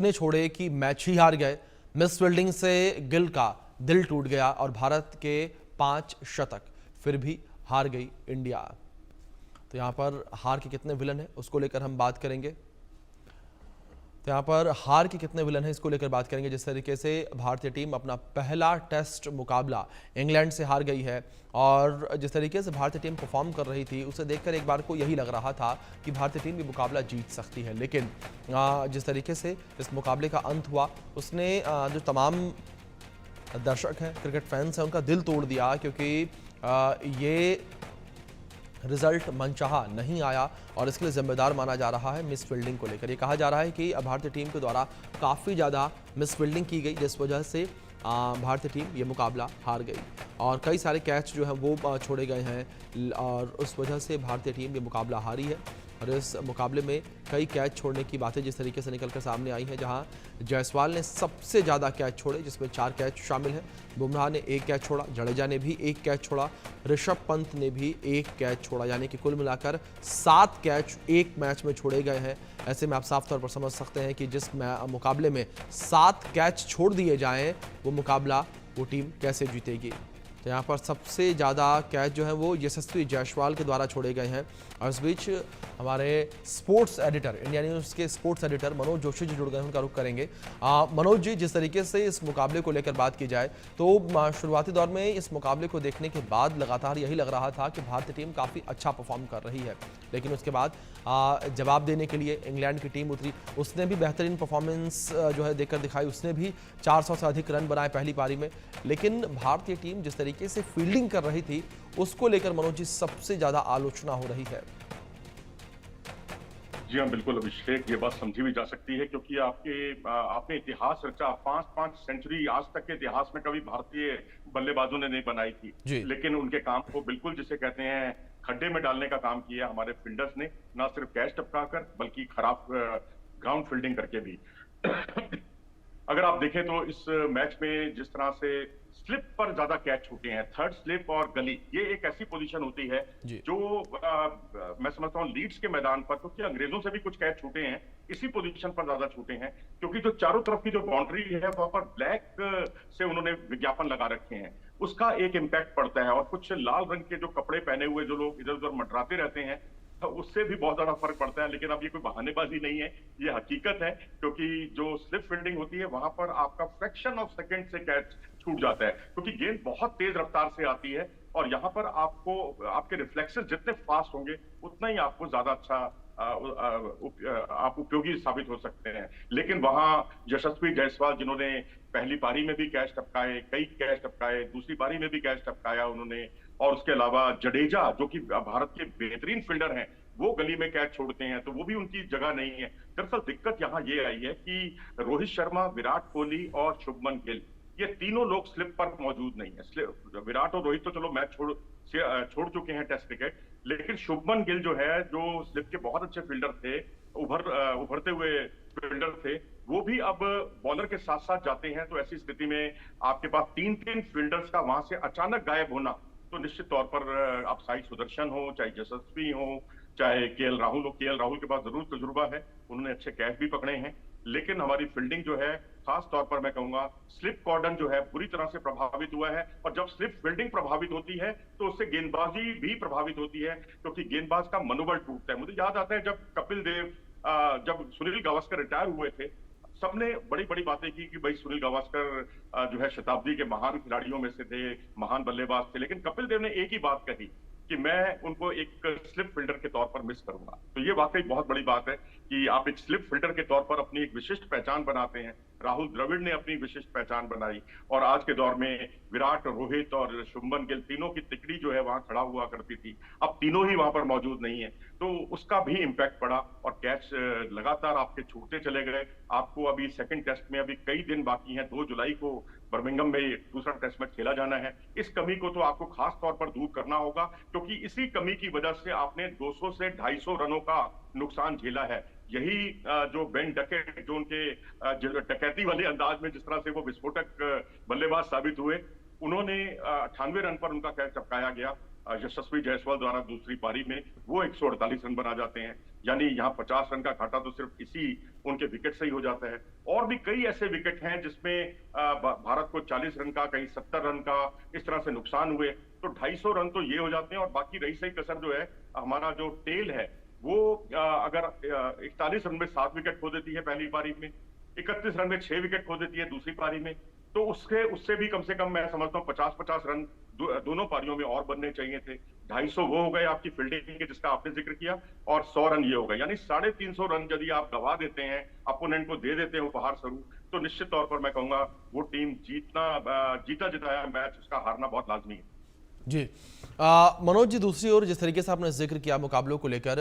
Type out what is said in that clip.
ने छोड़े कि मैच ही हार गए। मिस फील्डिंग से गिल का दिल टूट गया और भारत के 5 शतक, फिर भी हार गई इंडिया। तो यहां पर हार के कितने विलन हैं उसको लेकर हम बात करेंगे। तो यहाँ पर हार के कितने विलन हैं इसको लेकर बात करेंगे। जिस तरीके से भारतीय टीम अपना पहला टेस्ट मुकाबला इंग्लैंड से हार गई है और जिस तरीके से भारतीय टीम परफॉर्म कर रही थी उसे देखकर एक बार को यही लग रहा था कि भारतीय टीम ये मुकाबला जीत सकती है। लेकिन जिस तरीके से इस मुकाबले का अंत हुआ उसने जो तमाम दर्शक हैं, क्रिकेट फैंस हैं, उनका दिल तोड़ दिया, क्योंकि ये रिजल्ट मनचाहा नहीं आया और इसके लिए जिम्मेदार माना जा रहा है मिस फील्डिंग को लेकर। ये कहा जा रहा है कि भारतीय टीम के द्वारा काफ़ी ज़्यादा मिस फील्डिंग की गई, जिस वजह से भारतीय टीम ये मुकाबला हार गई और कई सारे कैच जो हैं वो छोड़े गए हैं और उस वजह से भारतीय टीम ये मुकाबला हारी है। और इस मुकाबले में कई कैच छोड़ने की बातें जिस तरीके से निकलकर सामने आई हैं, जहां जायसवाल ने सबसे ज़्यादा कैच छोड़े, जिसमें 4 कैच शामिल हैं। बुमराह ने 1 कैच छोड़ा, जडेजा ने भी 1 कैच छोड़ा, ऋषभ पंत ने भी 1 कैच छोड़ा, यानी कि कुल मिलाकर 7 कैच एक मैच में छोड़े गए हैं। ऐसे में आप साफ तौर पर समझ सकते हैं कि जिस मुकाबले में 7 कैच छोड़ दिए जाएँ वो मुकाबला वो टीम कैसे जीतेगी। तो यहाँ पर सबसे ज़्यादा कैच जो है वो यशस्वी जायसवाल के द्वारा छोड़े गए हैं। और इस बीच हमारे स्पोर्ट्स एडिटर, इंडिया न्यूज़ के स्पोर्ट्स एडिटर मनोज जोशी जी जुड़ गए, उनका रुख करेंगे। मनोज जी, जिस तरीके से इस मुकाबले को लेकर बात की जाए तो शुरुआती दौर में इस मुकाबले को देखने के बाद लगातार यही लग रहा था कि भारतीय टीम काफ़ी अच्छा परफॉर्म कर रही है, लेकिन उसके बाद जवाब देने के लिए इंग्लैंड की टीम उतरी, उसने भी बेहतरीन परफॉर्मेंस जो है देकर दिखाई, उसने भी 400 से अधिक रन बनाए पहली पारी में। लेकिन भारतीय टीम जिस तरीके से फील्डिंग कर रही थी उसको लेकर मनोज जी सबसे ज्यादा आलोचना हो रही है। जी हाँ, बिल्कुल अभिषेक, ये बात समझी भी जा सकती है क्योंकि आपने इतिहास रचा। 5 सेंचुरी आज तक के इतिहास में कभी भारतीय बल्लेबाजों ने नहीं बनाई थी, लेकिन उनके काम को बिल्कुल जिसे कहते हैं खड्डे में डालने का काम किया हमारे फील्डर्स ने, ना सिर्फ कैच टपकाकर बल्कि खराब ग्राउंड फील्डिंग करके भी। अगर आप देखें तो इस मैच में जिस तरह से स्लिप पर ज्यादा कैच छूटे हैं, थर्ड स्लिप और गली, ये एक ऐसी पोजीशन होती है जो मैं समझता हूं लीड्स के मैदान पर, क्योंकि अंग्रेजों से भी कुछ कैच छूटे हैं, इसी पोजीशन पर ज्यादा छूटे हैं, क्योंकि जो चारों तरफ की जो बाउंड्री है वहां पर ब्लैक से उन्होंने विज्ञापन लगा रखे हैं, उसका एक इम्पैक्ट पड़ता है। और कुछ लाल रंग के जो कपड़े पहने हुए जो लोग इधर उधर मंडराते रहते हैं, तो उससे भी बहुत ज्यादा फर्क पड़ता है। लेकिन अब ये कोई बहानेबाजी नहीं है, ये हकीकत है, क्योंकि जो स्लिप फील्डिंग होती है वहां पर आपका फ्रैक्शन ऑफ सेकंड से कैच छूट जाता है, क्योंकि गेंद बहुत तेज रफ्तार से आती है और यहाँ पर आपको आपके रिफ्लेक्सेस जितने फास्ट होंगे उतना ही आपको ज्यादा अच्छा आप उपयोगी साबित हो सकते हैं। लेकिन वहां यशस्वी जायसवाल, जिन्होंने पहली पारी में भी कैच टपकाए, कई कैच टपकाए, दूसरी पारी में भी कैच टपकाया उन्होंने, और उसके अलावा जडेजा जो कि भारत के बेहतरीन फील्डर हैं, वो गली में कैच छोड़ते हैं, तो वो भी उनकी जगह नहीं है। दरअसल दिक्कत यहाँ ये आई है कि रोहित शर्मा, विराट कोहली और शुभमन गिल, ये तीनों लोग स्लिप पर मौजूद नहीं है। विराट और रोहित तो चलो मैच छोड़ चुके हैं टेस्ट क्रिकेट, लेकिन शुभमन गिल जो है, जो स्लिप के बहुत अच्छे फील्डर थे, उभरते हुए फील्डर थे, वो भी अब बॉलर के साथ साथ जाते हैं। तो ऐसी स्थिति में आपके पास 3 फील्डर्स का वहां से अचानक गायब होना, तो निश्चित तौर पर आप साई सुदर्शन हो, चाहे यशस्वी हो, चाहे केएल राहुल हो, केएल राहुल के पास जरूर तजुर्बा है, उन्होंने अच्छे कैच भी पकड़े हैं, लेकिन हमारी फील्डिंग जो है, खास तौर पर मैं कहूंगा स्लिप कॉर्डन जो है बुरी तरह से प्रभावित हुआ है। और जब स्लिप फील्डिंग प्रभावित होती है तो उससे गेंदबाजी भी प्रभावित होती है, क्योंकि गेंदबाज का मनोबल टूटता है। मुझे याद आता है जब कपिल देव, जब सुनील गावस्कर रिटायर हुए थे, सबने बड़ी बड़ी बातें की कि भाई सुनील गावस्कर जो है शताब्दी के महान खिलाड़ियों में से थे, महान बल्लेबाज थे, लेकिन कपिल देव ने एक ही बात कही कि मैं उनको एक स्लिप फील्डर के तौर पर मिस करूंगा। तो ये वाकई बहुत बड़ी बात है कि आप एक स्लिप फील्डर के तौर पर अपनी एक विशिष्ट पहचान बनाते हैं। राहुल द्रविड़ ने अपनी विशिष्ट पहचान बनाई और आज के दौर में विराट, रोहित और शुभमन गिल, तीनों की तिकड़ी जो है वहां खड़ा हुआ करती थी, अब तीनों ही वहां पर मौजूद नहीं है, तो उसका भी इम्पैक्ट पड़ा और कैच लगातार आपके छूटते चले गए। आपको अभी सेकंड टेस्ट में अभी कई दिन बाकी हैं, 2 जुलाई को बर्मिंघम में दूसरा टेस्ट मैच खेला जाना है। इस कमी को तो आपको खास तौर पर दूर करना होगा, क्योंकि इसी कमी की वजह से आपने 200 से 250 रनों का नुकसान झेला है। यही जो बेन डकेट, जो उनके डकैती वाले अंदाज में जिस तरह से वो विस्फोटक बल्लेबाज साबित हुए, उन्होंने 98 रन पर उनका कैच टपकाया गया यशस्वी जायसवाल द्वारा दूसरी पारी में, वो 148 रन बना जाते हैं। यानी यहाँ 50 रन का घाटा तो सिर्फ इसी उनके विकेट सही हो जाता है। और भी कई ऐसे विकेट हैं जिसमें भारत को 40 रन का, कहीं 70 रन का इस तरह से नुकसान हुए, तो 250 रन तो ये हो जाते हैं। और बाकी रही सही कसर जो है, हमारा जो टेल है वो अगर 41 रन में 7 विकेट खो देती है पहली पारी में, 31 रन में 6 विकेट खो देती है दूसरी पारी में, तो उससे भी कम से कम मैं समझता हूँ 50-50 रन दोनों पारियों में और बनने चाहिए थे। 250 वो हो गए आपकी फील्डिंग के जिसका आपने जिक्र किया, और 100 रन ये हो गए, यानी 350 रन यदि आप गवा देते हैं, अपोनेंट को दे देते हैं उपहार स्वरूप, तो निश्चित तौर पर मैं कहूंगा वो टीम जीता जिताया मैच उसका हारना बहुत लाजमी है। जी मनोज जी, दूसरी ओर जिस तरीके से आपने जिक्र किया मुकाबलों को लेकर,